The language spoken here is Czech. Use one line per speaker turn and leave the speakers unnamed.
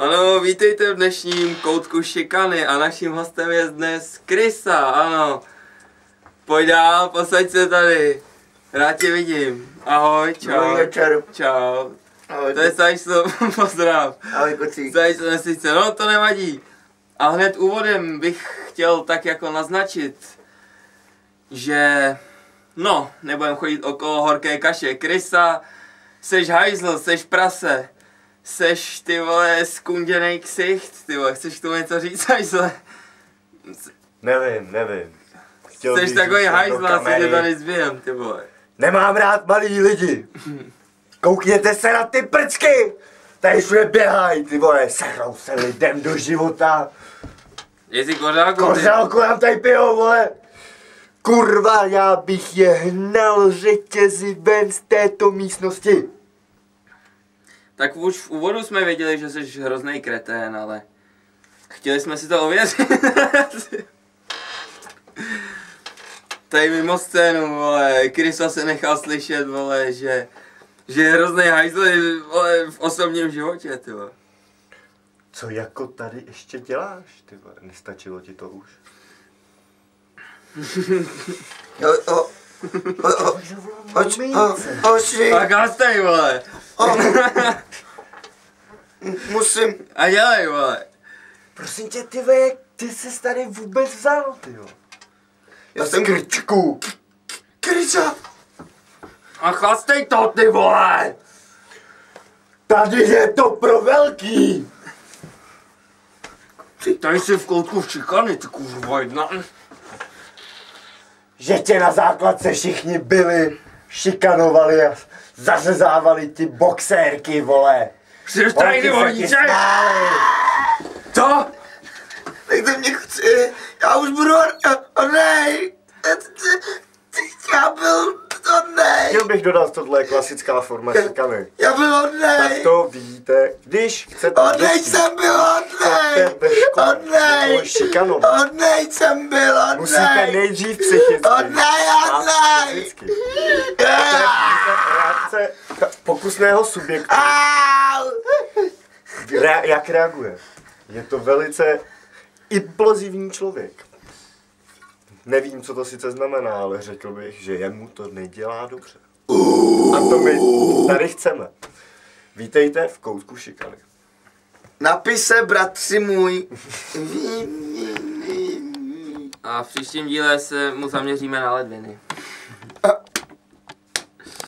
Ano, vítejte v dnešním koutku šikany a naším hostem je dnes Krysa, ano. Pojď dál, posaď se tady. Rád tě vidím. Ahoj, čau.
Dobrý večer.
Čau.
Ahoj.
To je Sajso, pozdrav.
Ahoj, kocí.
Sajso Nesice, no to nevadí. A hned úvodem bych chtěl tak jako naznačit, že no, nebudem chodit okolo horké kaše. Krysa, seš hajzl, seš prase. Seš, ty vole, skunděnej ksicht, ty vole, chceš k tomu něco říct, hajzle?
Nevím.
Seš takový hajzl, asi tě tady zbijem, ty vole.
Nemám rád malý lidi. Koukněte se na ty prčky. Tady všude běhají, ty vole, serou se lidem do života.
Jestli kořálku,
Kořálku nám tady pijou, vole. Kurva, já bych je hnal řetězy ven z této místnosti.
tak už v úvodu jsme věděli, že jsi hrozný kretén, ale chtěli jsme si to ověřit. Tady mimo scénu, vole, Krysa se nechal slyšet, vole, že je hrozný hajzl, vole, v osobním životě, ty vole.
Co jako tady ještě děláš, ty vole? Nestačilo ti to už?
Tak hastej, vole.
Musím.
A dělej, vole.
Prosím tě, ty vole, jak ty jsi tady vůbec vzal, ty jo?
Já jsem
Krčku.
Krysa.
A chlastej to, ty vole.
Tady je to pro velký.
Tady jsi v koutku šikany, ty kurva jedna.
Že tě na základce všichni byli, šikanovali a zařezávali ti boxérky, vole.
Jsi tady, vodiček. Co?
Nechte mě chci. Já už budu onej. Já byl onej.
Chtěl bych dodat, tohle je klasická forma šikany.
Já byl
Tak
onej.
to vidíte, když chcete...
Onej jsem byl onej. Onej.
Šikanovat.
Onej jsem byl onej.
Musíte nejdřív psychicky.
Onej,
a
onej.
fyzicky. To je reakce pokusného subjektu.
Au.
Jak reaguje? Je to velice implozivní člověk. Nevím, co to sice znamená, ale řekl bych, že jemu to nedělá dobře. A to my tady chceme. Vítejte v koutku šikany.
Napise, bratři můj.
A v příštím díle se mu zaměříme na ledviny.